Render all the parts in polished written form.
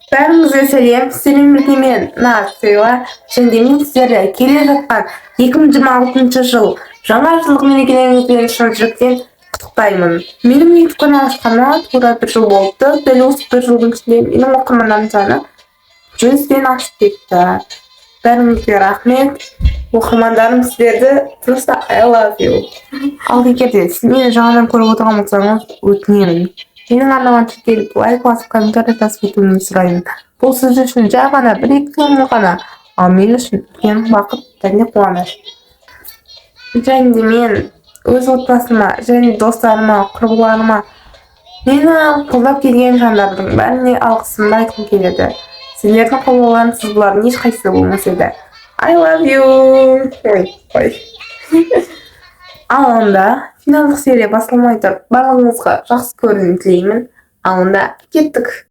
Бәріңізге сәлем, сіздермен мен Нацила, және мен сіздерді келе жатқан 2026 жыл жаңа жылдық мерекелеріңізбен шын жүректен құттықтаймын. Менің YouTube канал ашқаныма тура бір жыл болыпты. Дәл осы бір жылдың ішінде менің оқырмандарым саны 100-ден асып кетті. Бәріңізге рахмет. Оқырмандарым, сіздерді просто I love you. Ал егер де сіз мені жаңадан көріп отырған болсаңыз, өтінемін. Менің арнама тіркеліп, лайк басып, комментарий жазып кетуіңізді сұраймын. Бұл сіз үшін жай ғана бір-екі қимыл ғана, ал мен үшін үлкен бақыт және қуаныш. Және де мен өз отбасыма, және достарыма, құрбыларыма, мені қолдап келген жандардың бәріне алғысымды айтқым келеді. Сендердің қолдауларыңсыз бұлардың ешқайсысы болмас еді. I love you. Ой. Ал онда финалдық серия басылмай тұрып, барлығыңызға жақсы көруін тілеймін. Ал онда кеттік.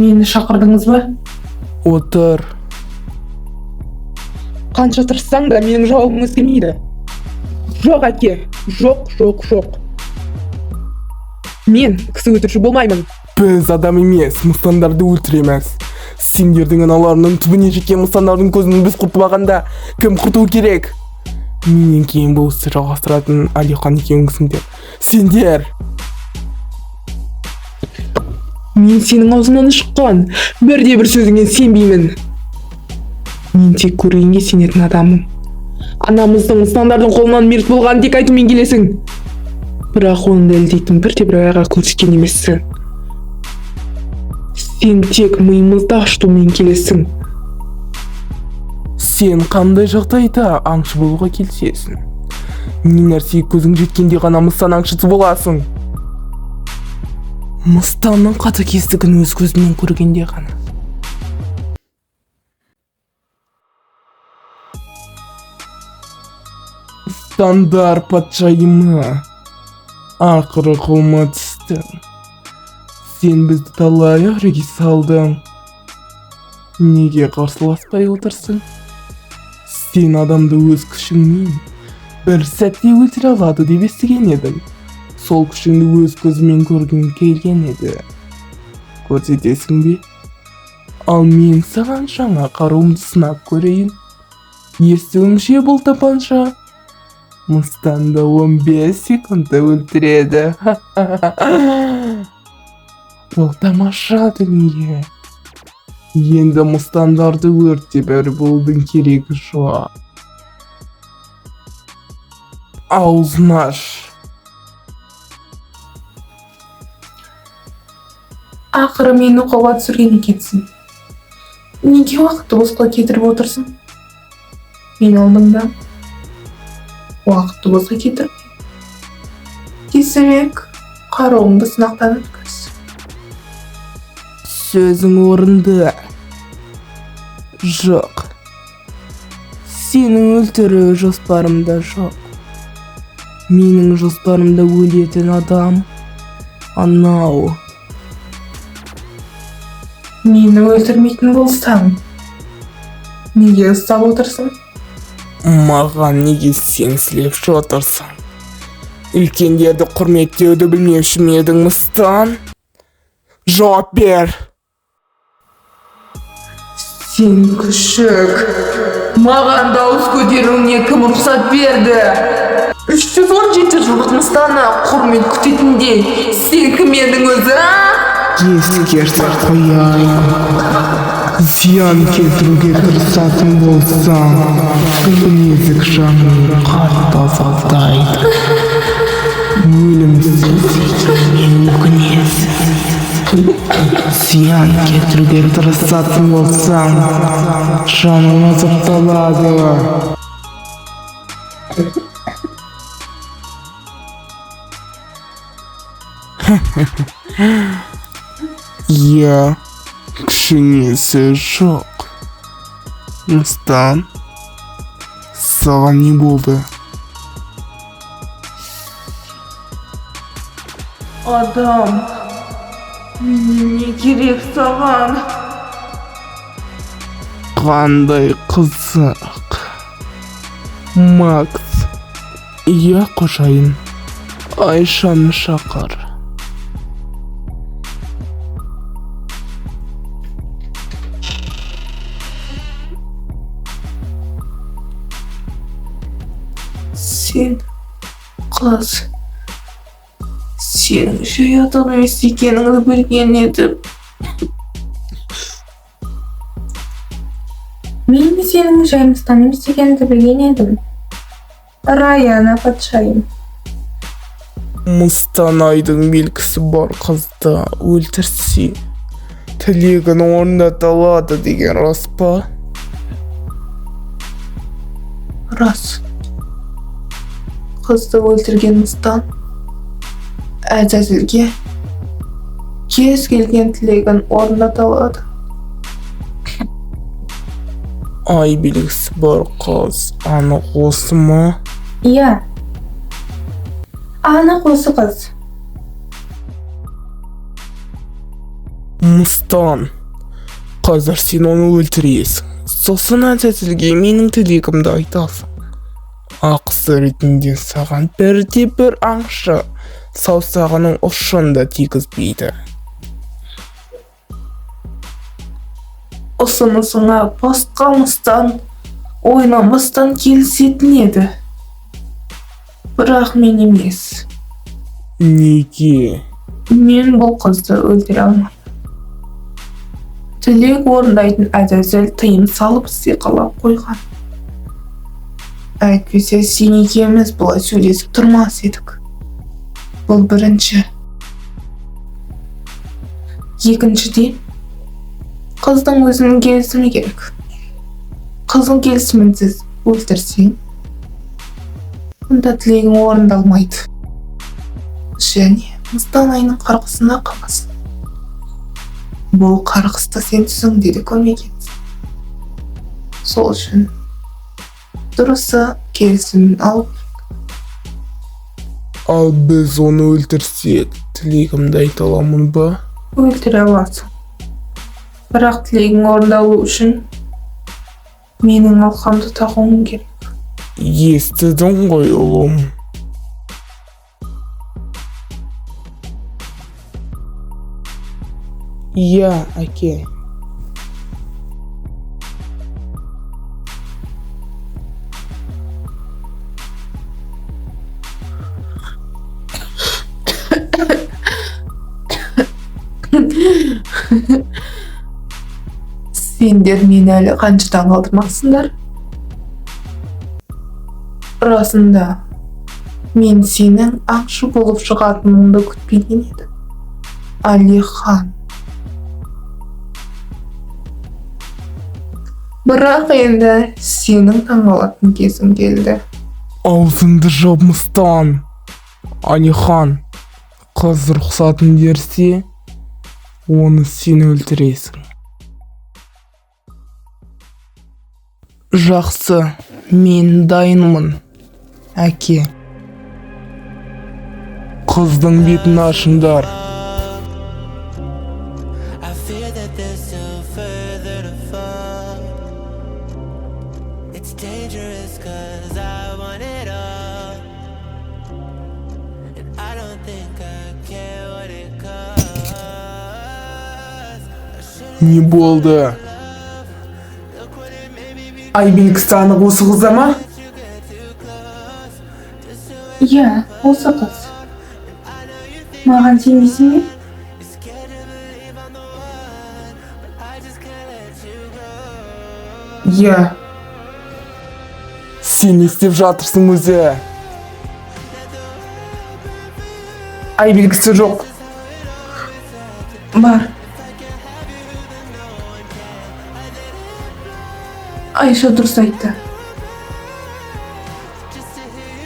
Мені шақырдыңыз ба? Отыр. Қанша тырыссаң да менің жауабым естілмейді. Жоқ, әке. Жоқ. Мен кісі өлтіруші болмаймын. Біз адам емес, мұстандарды өлтіреміз. Сендердің аналарының түбіне жеткен мұстандардың көзін біз құртпағанда кім құрту керек? Менен кейін бұл істі жалғастыратын Әлихан екеуіңсіңдер. Сендер! Мен сенің аузыңнан шыққан бірде-бір сөзіңе сенбеймін. Мен тек көргенге сенетін адаммын. Анамыздың мұстандардың қолынан мерт болғанын тек айтумен келесің. Бірақ оны дәлелдейтін бірде-бір айға көрсеткен емессің. Сен тек миымызды ашытумен келесің. Сен қандай жағдайда аңшы болуға келсесің? Не нәрсеге көзің жеткенде ғана мұстан аңшысы боласың. Мұстанның қатыгездігін өз көзімен көргенде ғана. Мұстандар патшайымы, ақыры қолыма түстің. Сен бізді талай әріге салдың. Неге қарсыласпай отырсың? Сен адамды өз күшіңмен бір сәтте өлтіре алады деп естіген едім. Сол күшіңді өз көзімен көргім келген еді. Көрсетесің бе? Ал мен саған жаңа қаруымды сынап көрейін. Естуімше бұл тапанша мұстанды 15 секундта өлтіреді. Бұл тамаша дүние. Енді мұстандарды өртеп болдың керегі жоқ. Аузын аш. Ақыры мені қолға түсірген екенсің. Неге уақытты босқа кетіріп отырсың? Мен алдыңда уақытты босқа кетіріп. Тезірек қаруыңды сынақтан өткіз. Сөзің орынды. Жоқ. Сенің өлтіру жоспарымда жоқ. Менің жоспарымда өлетін адам анау. Мені өлтірмейтін болсаң, неге ұстап отырсың? Маған неге сен сілепші отырсың? Үлкендерді құрметтеуді білмеуші ме едің, мұстан? Жауап бер! Сен күшік. Маған дауыс көтеруіңе кім рұқсат берді? 317 жылдық мұстаны құрмет күтетіндей сен кім едің өзі? Ескертіп қояйын. зиян келтіруге тырысатын болсаң, незік жаның қатты азаптайды. Өлімсіз екеніңе өкінесің. Зиян келтіруге тырысатын болсаң, жаның азапталады. Иә, кішіңесі жоқ. Мыстан, саған не болды? Адам, не керек саған? Қандай қызық. Макс, иә қожайын, Айшаны шақыр. Сен, қыз, сенің жай адам емес екеніңді білген едім. Мен де сенің жаймыстан емес екеніңді білген едім. Раяна патшайым. Мұстанайдың белгісі бар қызды өлтірсе, тілегін орындата алады деген рас па? Рас. Қызды өлтірген Мыстан Әзәзілге кез келген тілегін орындата алады. Ай белгісі бар қыз анық осы ма? Иә. Анық осы қыз. Мыстан, қазір сен оны өлтіресің. Сосын Әзәзілге менің тілегімді айтасың. Ақысы ретінде саған бірде-бір аңшы саусағының ұшын да тигізбейді. Ұсынысыңа басқа Мыстан ойламастан келісетін еді. Бірақ мен емес. Неге? Мен бұл қызды өлтіре алмаймын. Тілек орындайтын Әзәзіл тыйым салып сиқырлап қойған. Әйтпесе сен екеуміз бұлай сөйлесіп тұрмас едік. Бұл бірінші. Екіншіден, қыздың өзінің келісімі керек. Қыздың келісімінсіз өлтірсең, онда тілегің орындалмайды. Және Мыстанайдың қарғысына қаласың. Бұл қарғысты сен түсіңде де көрмегенсің. Сол үшін дұрысы келісімін алып. Ал біз оны өлтірсек, тілегімді айта аламын ба? Өлтіре аласың. Бірақ тілегің орындалу үшін менің алқамды тағуың керек. Естідің ғой ұлым. Иә, әке. Сендер мені әлі қаншыдан қалдырмақсыңдар? Расында, мен сенің аңшы болып шығатыныңды күтпеген едім. Алихан. Бірақ енді сенің таңғалатын кезің келді. Аузыңды жап Мыстан. Алихан, қыз рұқсатын берсе, оны сен өлтіресің. Жақсы, мен дайынмын, әке. Қыздың бетін ашыңдар. I fear that there's still further to fall. It's dangerous 'cause I want it all, and I don't think I care what it costs. I should've Не болды? looked what it made me be. Ай белгісі анық осы қызда ма? You get too close, just to wait. Иә, осы қыз. I know you think Маған сенбейсің бе? you're scared to believe I'm the one, but I just can't let you Иә. Сен не істеп жатырсың өзі? Ай белгісі жоқ. Бар. Айша дұрыс айтты.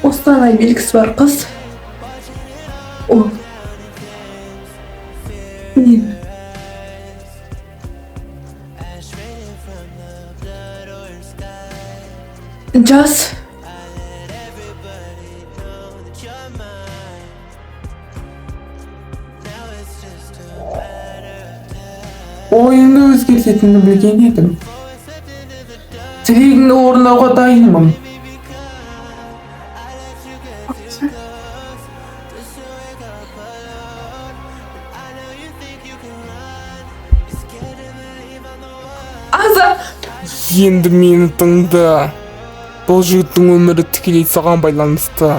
Осыдан ай белгісі бар қыз. Ол. Мен. Жас. Ойыңды өзгертетінді білген едім. Тілегіңді орындауға дайынмын. Аза! Енді мені тыңда. Бұл жігіттің өмірі тікелей саған байланысты.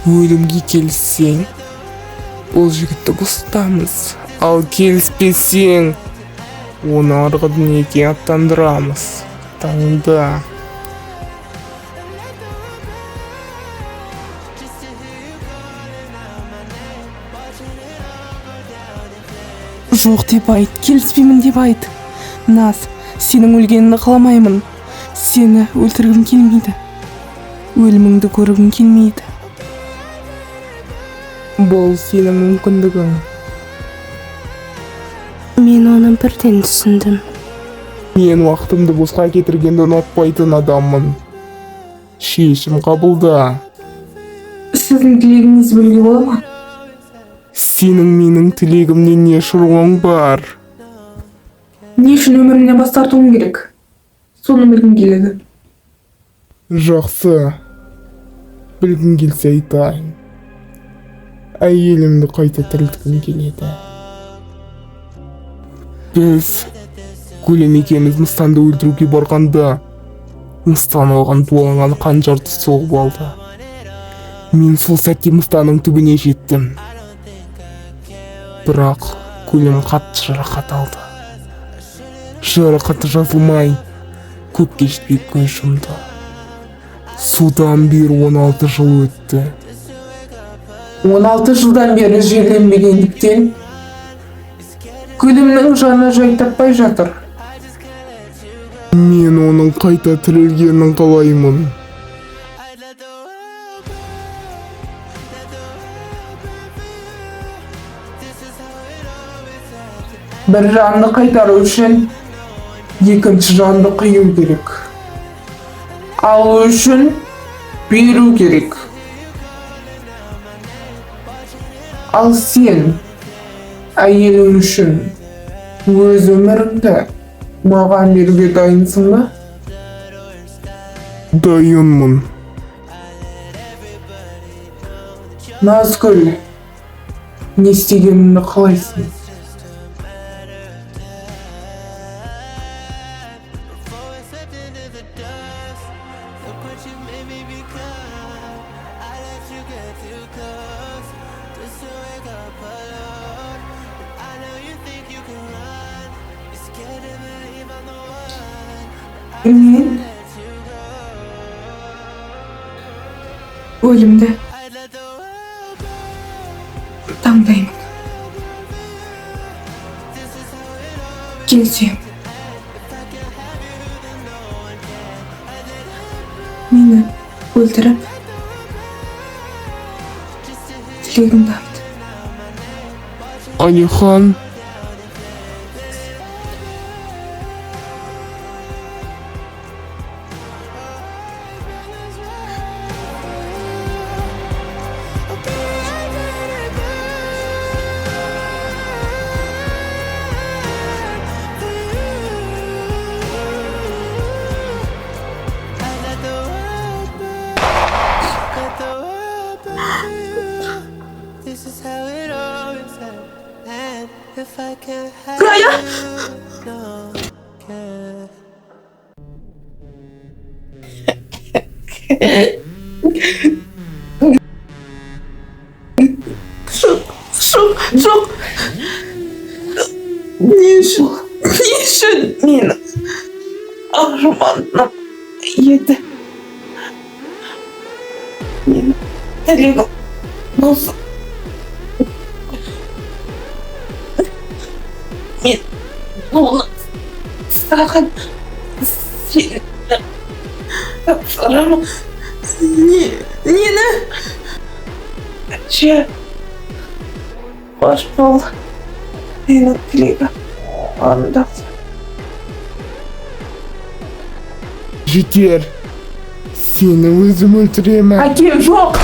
Өлімге келіссең, бұл жігітті босатамыз. Ал келіспесең, оны арғы дүниеге аттандырамыз. Таңда. Жоқ деп айт, келіспеймін деп айт. Наз, сенің өлгеніңді қаламаймын. Сені өлтіргім келмейді. Өліміңді көргім келмейді. Бұл сенің мүмкіндігің. Мен оны бірден түсіндім. Мен уақытымды босқа кетіргенді ұнатпайтын адаммын. Шешім қабылда. Сіздің тілегіңіз бөлге бола ма? Сенің менің тілегімнен не шаруаң бар? Не үшін өмірімнен бас тартуым керек? Соны білгім келеді. Жақсы. Білгің келсе айтайын. Әйелімді қайта тірілткім келеді. Біз Гүлен екеуміз Мыстанды өлтіруге барғанда, Мыстан оған дуалаған қанжарды соғып алды. Мен сол сәтте Мыстанның түбіне жеттім. Бірақ Гүлен қатты жарақат алды. Жарақаты жазылмай, көп кешпей көз жұмды. Содан бері 16 жыл өтті. 16 жылдан бері жерленбегендіктен Гүлімнің жаны жай таппай жатыр. Мен оның қайта тірілгенін қалаймын. Бір жанды қайтару үшін екінші жанды қию керек. Алу үшін беру керек. Ал сен әйелің үшін өз өміріңді маған беруге дайынсың ба? Дайынмын. Назгүл, не істегеніңді қалайсың? Мен өлімді таңдаймын. Келсем, мені өлтіріп, тілегімді айт. Алихан, This is how it always ends. And if I can't have Raya! you, no, can't. Жоқ. Не үшін мені менің тілегім болсын. Мен оны саған сені тапсырамын. Нені? Әже, қош бол. Менің тілегім орындалсын. Жетер. Сені өзім өлтіремін. Әкем жоқ.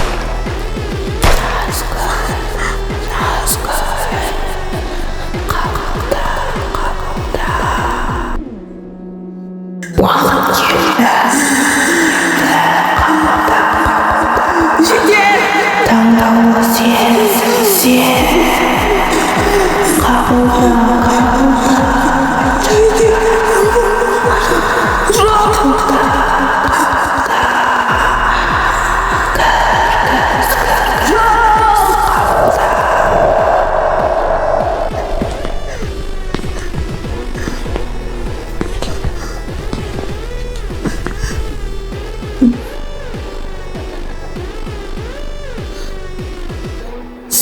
Таңдаулы сен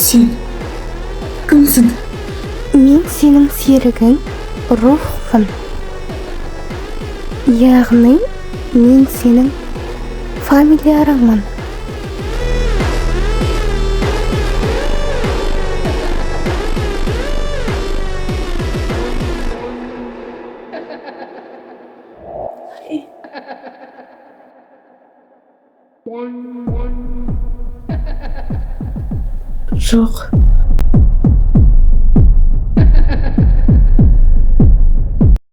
Сен кімсің? Мен сенің серігің рухпын. Яғни мен сенің фамилиярыңмын. жоқ.